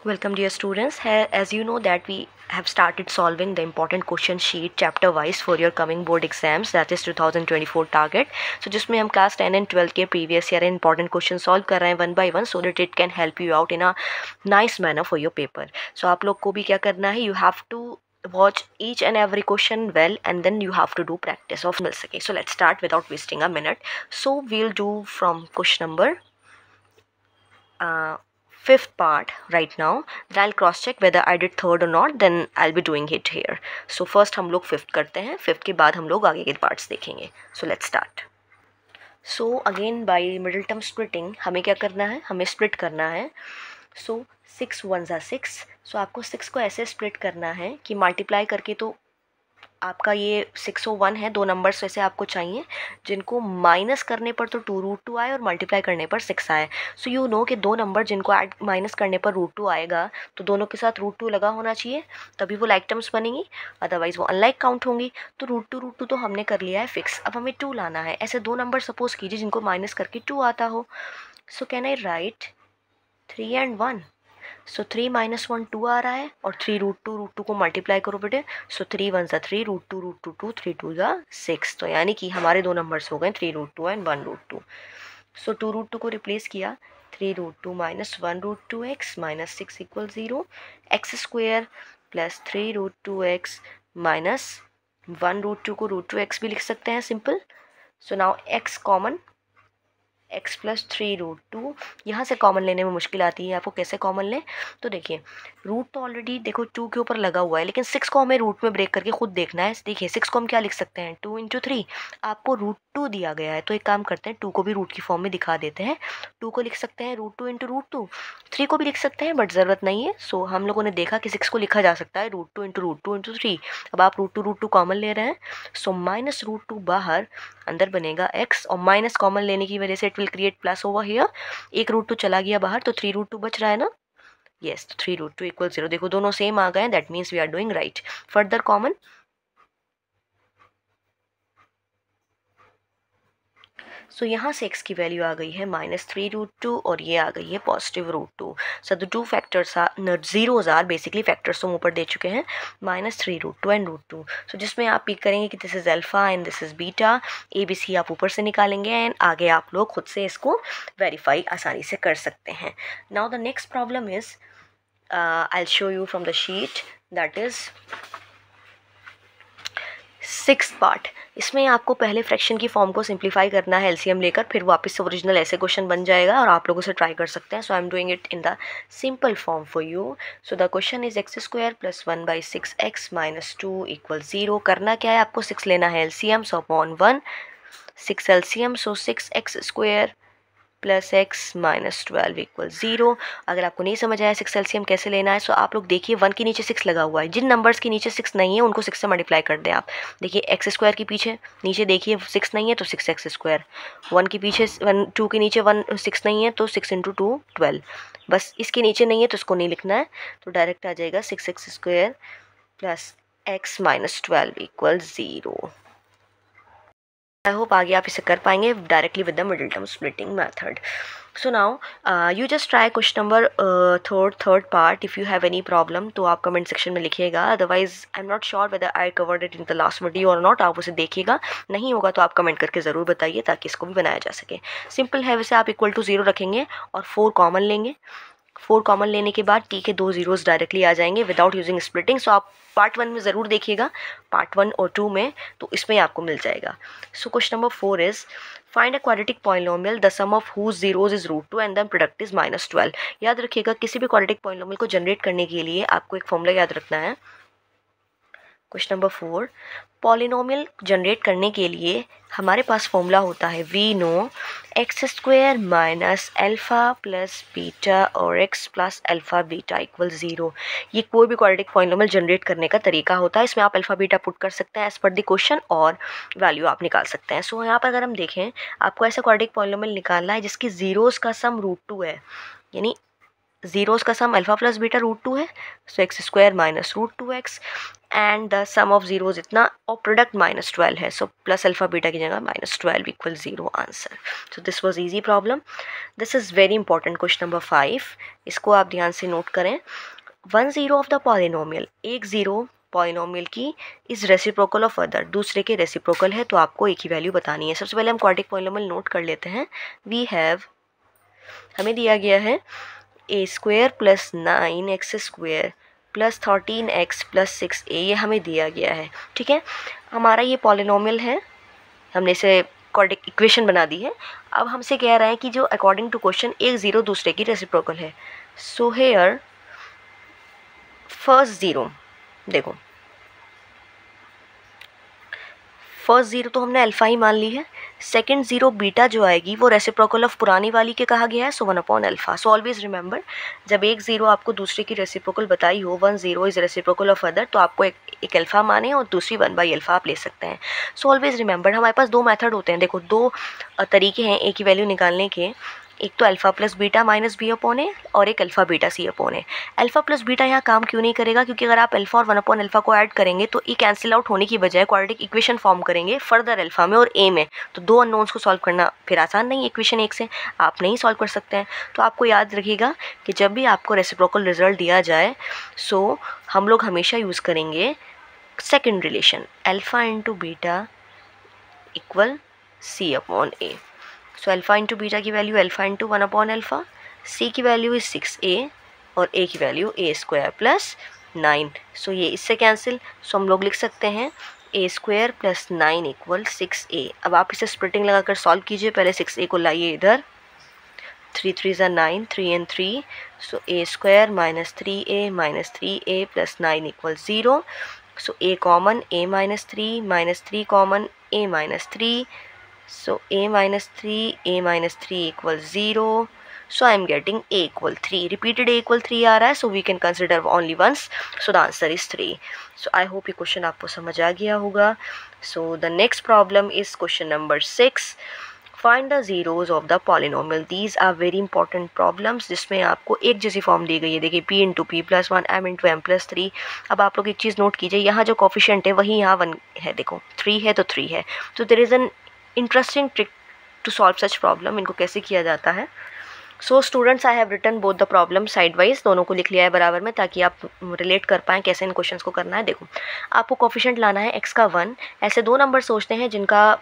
Welcome dear students. As you know that we have started solving the important question sheet chapter wise for your coming board exams, that is 2024 target. So जिसमें हम class 10 and 12 के previous year important question solve कर रहे हैं one by one so that it can help you out in a nice manner for your paper. So आप लोग को भी क्या करना है, you have to watch each and every question well and then you have to do practice of मिल सके. So let's start without wasting a minute. So we'll do from question number fifth part right now. Then I'll cross check whether I did third or not, then I'll be doing it here. So first हम लोग fifth करते हैं, fifth के बाद हम लोग आगे के parts देखेंगे. So let's start. So again by middle term splitting हमें क्या करना है, हमें split करना है. So 6 1s are 6. So आपको 6 को ऐसे split करना है कि multiply करके तो आपका ये 601 है, दो नंबर्स वैसे आपको चाहिए जिनको माइनस करने पर तो 2√2 आए और मल्टीप्लाई करने पर 6 आए. सो यू नो कि दो नंबर जिनको ऐड माइनस करने पर √2 आएगा तो दोनों के साथ √2 लगा होना चाहिए, तभी वो लाइक टर्म्स बनेंगी, अदरवाइज वो अनलाइक काउंट होंगी. तो √2 तो हमने कर लिया है फिक्स. अब हमें 2 लाना है. ऐसे दो नंबर सपोज कीजिए जिनको माइनस करके 2 आता हो. So can I right 3 and 1. सो 3 - 1 2 आ रहा है और 3√2 को मल्टीप्लाई करो बेटे. सो 3 1 3 √2 2 3 2 6. तो यानी कि हमारे दो नंबर्स हो गए 3√2 एंड 1√2. सो 2√2 को रिप्लेस किया. 3√2 - 1√2x - 6 = 0. x² plus 3√2x minus 1√2 को √2x भी लिख सकते हैं simple. So now x common, x plus 3√2. यहाँ से कॉमन लेने में मुश्किल आती है, आपको कैसे कॉमन लें. तो देखिए रूट तो ऑलरेडी देखो 2 के ऊपर लगा हुआ है, लेकिन 6 को हमें रूट में ब्रेक करके खुद देखना है. देखिए 6 को हम क्या लिख सकते हैं, 2 × 3. आपको √2 दिया गया है तो एक काम करते हैं 2 को भी रूट की फॉर्म में दिखा देते हैं. 2 को लिख सकते हैं √2 × √2. 3 को भी लिख सकते हैं बट ज़रूरत नहीं है. सो हम लोगों ने देखा कि 6 को लिखा जा सकता है √2 × √2 × 3. अब आप √2 कॉमन ले रहे हैं. सो माइनस √2 बाहर, अंदर बनेगा x और माइनस कॉमन लेने की वजह से it will create plus over here. एक √2 चला गया बाहर तो 3√2 बच रहा है ना. यस, 3√2 = 0. देखो दोनों सेम आ गए, that means we are doing right. Further common, so यहाँ से x की वैल्यू आ गई है -3√2 और ये आ गई है +√2. So the two factors are zeros are basically factors तो ऊपर दे चुके हैं -3√2 एंड √2. सो जिसमें आप पिक करेंगे कि this is alpha and this is beta. ABC आप ऊपर से निकालेंगे एंड आगे आप लोग खुद से इसको वेरीफाई आसानी से कर सकते हैं. Now the next problem is I will show you from the sheet, that is 6th part. इसमें आपको पहले फ्रैक्शन की फॉर्म को सिंप्लीफाई करना है एलसीएम लेकर, फिर वापस से ओरिजिनल ऐसे क्वेश्चन बन जाएगा और आप लोगों से ट्राई कर सकते हैं. So I am doing it in the simple form for you. So the question is x² + 1/6x - 2 = 0. करना क्या है, आपको 6 लेना है LCM. So upon 1 6 LCM. So 6x² + x - 12 = 0. अगर आपको नहीं समझ आया 6 एलसीएम कैसे लेना है, सो आप लोग देखिए 1 के नीचे 6 लगा हुआ है. जिन नंबर्स के नीचे 6 नहीं है उनको 6 से मल्टीप्लाई कर दें आप. देखिए x² के पीछे नीचे देखिए 6 नहीं है तो 6x². 1 के पीछे 2 के नीचे 6 नहीं है तो 6 × 2 12. बस इसके नीचे नहीं है तो इसको नहीं लिखना है, तो डायरेक्ट आ जाएगा 6x² + x - 12 = 0. आई होप आगे आप इसे कर पाएंगे directly with the middle term splitting method. So now you just try question number third part. If you have any problem तो आप कमेंट सेक्शन में लिखिएगा, otherwise I am not sure whether I covered it in the last video और not. आप उसे देखिएगा, नहीं होगा तो आप कमेंट करके ज़रूर बताइए ताकि इसको भी बनाया जा सके. सिंपल है वैसे, आप =0 रखेंगे और 4 कॉमन लेंगे. 4 कॉमन लेने के बाद t के 2 zeros डायरेक्टली आ जाएंगे विदाउट यूजिंग स्प्लिटिंग. सो आप पार्ट 1 में ज़रूर देखिएगा, पार्ट 1 और 2 में, तो इसमें आपको मिल जाएगा. So question number 4 is find a quadratic polynomial the sum of whose zeros is √2 and then product is -12. याद रखिएगा किसी भी क्वाड्रेटिक पॉलिनोमियल को जनरेट करने के लिए आपको एक फॉर्मूला याद रखना है. क्वेश्चन नंबर 4, पॉलिनोमियल जनरेट करने के लिए हमारे पास फॉर्मूला होता है we know x² - alpha + beta और x + अल्फ़ा बीटा = 0. ये कोई भी क्वाड्रेटिक पॉलिनोमियल जनरेट करने का तरीका होता है. इसमें आप अल्फ़ा बीटा पुट कर सकते हैं एज पर द क्वेश्चन और वैल्यू आप निकाल सकते हैं. सो यहाँ पर अगर हम देखें, आपको ऐसा क्वाड्रेटिक पॉलिनोमियल निकालना है जिसकी जीरोज़ का सम √2 है, यानी जीरोस का सम अल्फा प्लस बीटा √2 है, so x square minus √2x, and the sum of zeros इतना और प्रोडक्ट -12 है, सो प्लस अल्फा बीटा की जगह -12 equal 0 answer. So this was easy problem. This is very important question number 5, इसको आप ध्यान से नोट करें। 1 0 ऑफ द पॉलिनोमियल, एक जीरो पॉलिनोमियल की इज रेसिप्रोकल ऑफ अदर, दूसरे के रेसिप्रोकल है, तो आपको एक ही वैल्यू बतानी है। सबसे पहले हम क्वाड्रेटिक पॉलिनोमियल नोट कर लेते हैं। वी हैव, हमें दिया गया है a² + 9x² + 13x + 6a, ये हमें दिया गया है, ठीक है। हमारा ये पॉलिनोमियल है, हमने इसे क्वाड्रेटिक इक्वेशन बना दी है। अब हमसे कह रहा है कि जो अकॉर्डिंग टू क्वेश्चन एक जीरो दूसरे की रेसिप्रोकल है। सो हेयर फर्स्ट जीरो, देखो फर्स्ट जीरो तो हमने अल्फा ही मान ली है, सेकंड जीरो बीटा जो आएगी वो रेसिप्रोकल ऑफ पुरानी वाली के कहा गया है, सो 1/अल्फा। सो ऑलवेज रिमेंबर, जब एक जीरो आपको दूसरे की रेसिप्रोकल बताई हो, 1 0 इज रेसिप्रोकल ऑफ अदर, तो आपको एक अल्फा माने और दूसरी 1/अल्फा आप ले सकते हैं। सो ऑलवेज रिमेंबर, हमारे पास दो मेथड होते हैं, देखो दो तरीके हैं एक ही वैल्यू निकालने के, एक तो alpha plus beta minus b/a और एक alpha beta c/a। Alpha plus beta यहाँ काम क्यों नहीं करेगा, क्योंकि अगर आप अल्फा और 1/अल्फा को ऐड करेंगे तो ये कैंसिल आउट होने की बजाय क्वाड्रेटिक इक्वेशन फॉर्म करेंगे फर्दर अल्फा में और a में, तो दो अननोन्स को सॉल्व करना फिर आसान नहीं है, इक्वेशन एक से आप नहीं सॉल्व कर सकते हैं। तो आपको याद रखिएगा कि जब भी आपको रेसिप्रोकल रिजल्ट दिया जाए, सो हम लोग हमेशा यूज़ करेंगे second relation, alpha into beta equal c/a। So alpha into beta की वैल्यू अल्फा इंटू 1/अल्फा, c की वैल्यू इज 6a और a की वैल्यू a² + 9। सो ये इससे कैंसिल, सो हम लोग लिख सकते हैं a² + 9 इक्वल 6a। अब आप इसे स्प्लिटिंग लगाकर सॉल्व कीजिए, पहले 6a को लाइए इधर, 3 3 = 9, 3 and 3, so a² - 3a - 3a + 9 equal 0। So a common, a - 3 common, a - 3, so a - 3 equal 0, so I am getting a equal 3, repeated a equal 3 आ रहा है, so we can consider only once, so the answer is 3। so I hope ये question आपको समझ आ गया होगा। so the next problem is question number 6, find the zeros of the polynomial। these are very important problems जिसमें आपको एक जैसी form दी गई है, देखिए p × p + 1 m × m + 3। अब आप लोग एक चीज़ नोट कीजिए, यहाँ जो कोफिशिएंट है वही यहाँ 1 है, देखो 3 है तो 3 है, तो there is an interesting trick to solve such problem. इनको कैसे किया जाता है, so students I have written both the problem side wise, दोनों को लिख लिया है बराबर में, ताकि आप रिलेट कर पाएँ कैसे इन क्वेश्चंस को करना है। देखो आपको कोफिशिएंट लाना है x का 1, ऐसे दो नंबर सोचते हैं जिनका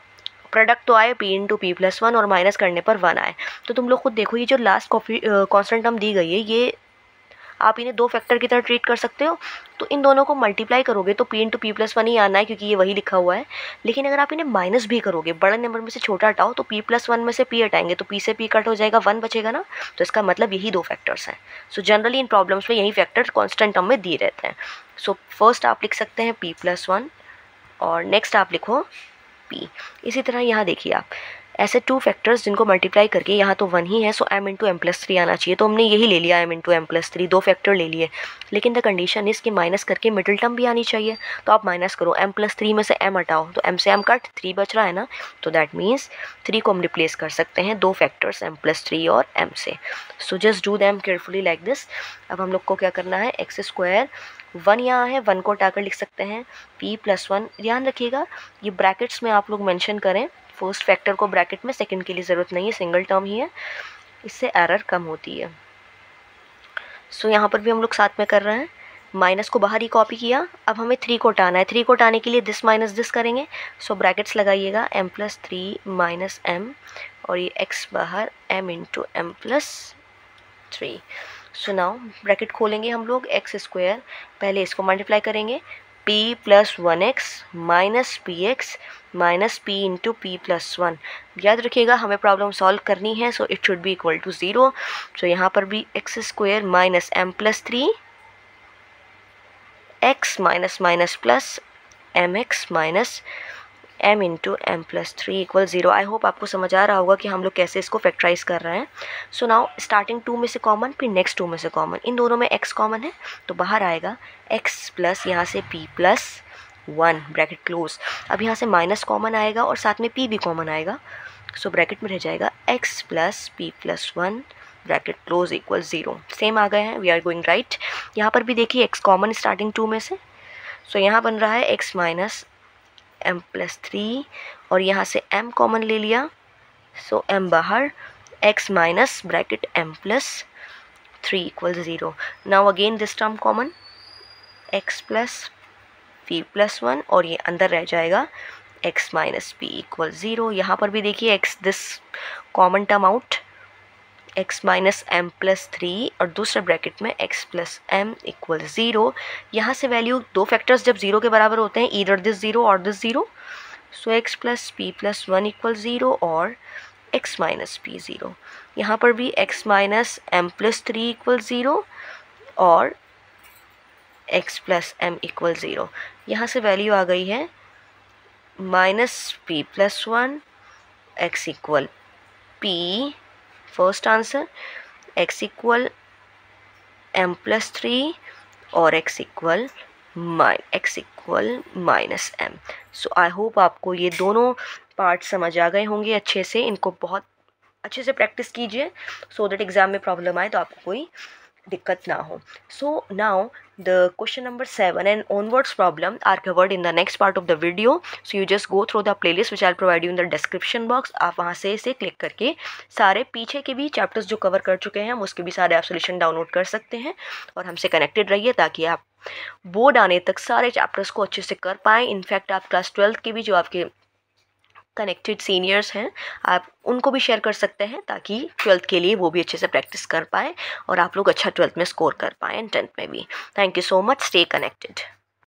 प्रोडक्ट तो आए p × p + 1 और माइनस करने पर 1 आए। तो तुम लोग खुद देखो, ये जो लास्ट कॉन्स्टेंट टर्म दी गई है, ये आप इन्हें दो फैक्टर की तरह ट्रीट कर सकते हो, तो इन दोनों को मल्टीप्लाई करोगे तो p × p + 1 ही आना है, क्योंकि ये वही लिखा हुआ है। लेकिन अगर आप इन्हें माइनस भी करोगे, बड़े नंबर में से छोटा हटाओ, तो p + 1 में से p हटाएंगे तो p से p कट हो जाएगा, 1 बचेगा ना, तो इसका मतलब यही दो फैक्टर्स हैं। सो जनरली इन प्रॉब्लम्स में यही फैक्टर कॉन्स्टेंट टर्म में दिए रहते हैं। सो फर्स्ट आप लिख सकते हैं p + 1 और नेक्स्ट आप लिखो p। इसी तरह यहाँ देखिए आप, ऐसे टू फैक्टर्स जिनको मल्टीप्लाई करके, यहाँ तो 1 ही है, सो m × m + 3 आना चाहिए, तो हमने यही ले लिया m × m + 3, दो फैक्टर ले लिए। लेकिन द कंडीशन इस कि माइनस करके मिडिल टर्म भी आनी चाहिए, तो आप माइनस करो, m + 3 में से m हटाओ, तो m से m कट, 3 बच रहा है ना, तो दैट मीन्स 3 को हम रिप्लेस कर सकते हैं दो फैक्टर्स m + 3 और m से। So just do them carefully like this. अब हम लोग को क्या करना है, x², 1 यहाँ है, 1 को हटाकर लिख सकते हैं p + 1। ध्यान रखिएगा ये ब्रैकेट्स में आप लोग मेंशन करें, फर्स्ट फैक्टर को ब्रैकेट में, सेकंड के लिए ज़रूरत नहीं है, सिंगल टर्म ही है, इससे एरर कम होती है। सो यहाँ पर भी हम लोग साथ में कर रहे हैं, माइनस को बाहर ही कॉपी किया, अब हमें 3 को हटाना है, 3 को हटाने के लिए दिस माइनस दिस करेंगे, सो ब्रैकेट्स लगाइएगा m + 3 - m और ये x बाहर m × m + 3। So now bracket खोलेंगे हम लोग, x², पहले इसको मल्टीप्लाई करेंगे, p + 1x - px - p × p + 1। याद रखिएगा हमें प्रॉब्लम सॉल्व करनी है, so it should be equal to 0। So यहाँ पर भी x² - m + 3 x - mx - m × m + 3 equal 0। I hope आपको समझ आ रहा होगा कि हम लोग कैसे इसको फैक्टराइज कर रहे हैं। सो नाउ स्टार्टिंग 2 में से कॉमन, फिर नेक्स्ट 2 में से कॉमन, इन दोनों में x कॉमन है, तो बाहर आएगा x प्लस यहाँ से p + 1 ब्रैकेट क्लोज। अब यहाँ से माइनस कॉमन आएगा और साथ में p भी कॉमन आएगा, सो ब्रैकेट में रह जाएगा x + p + 1 bracket close equal 0। Same आ गए हैं, वी आर गोइंग राइट। यहाँ पर भी देखिए x कॉमन स्टार्टिंग 2 में से, सो यहाँ बन रहा है x माइनस m प्लस 3 और यहाँ से m कॉमन ले लिया, सो m बाहर, x minus bracket m plus 3 equal 0। Now again this term common, x plus p plus 1 और ये अंदर रह जाएगा x माइनस p इक्वल 0। यहाँ पर भी देखिए x this common term out, x minus m plus 3 और दूसरे ब्रैकेट में x प्लस m इक्वल 0। यहाँ से वैल्यू दो फैक्टर्स जब 0 के बराबर होते हैं, ईदर दिस 0 और this 0, so x plus p plus 1 equal 0 और x माइनस p 0। यहाँ पर भी x minus m plus 3 equal 0 और x प्लस m इक्वल 0। यहाँ से वैल्यू आ गई है minus p plus 1, x equal p, first answer, x equal m plus 3 और x equal minus m। So I hope आपको ये दोनों पार्ट समझ आ गए होंगे अच्छे से। इनको बहुत अच्छे से प्रैक्टिस कीजिए सो दैट एग्ज़ाम में प्रॉब्लम आए तो आपको कोई दिक्कत ना हो। So now the question number 7 and onwards problem are covered in the next part of the video, so you just go through the playlist which I'll provide you in the description box। आप वहाँ से इसे click करके सारे पीछे के भी chapters जो कवर कर चुके हैं हम उसके भी सारे आप सॉल्यूशन डाउनलोड कर सकते हैं और हमसे कनेक्टेड रहिए ताकि आप बोर्ड आने तक सारे चैप्टर्स को अच्छे से कर पाएँ। इनफैक्ट आप क्लास 12th के भी जो आपके कनेक्टेड सीनियर्स हैं आप उनको भी शेयर कर सकते हैं ताकि 12th के लिए वो भी अच्छे से प्रैक्टिस कर पाएँ और आप लोग अच्छा 12th में स्कोर कर पाएँ एंड 10th में भी। Thank you so much, stay connected.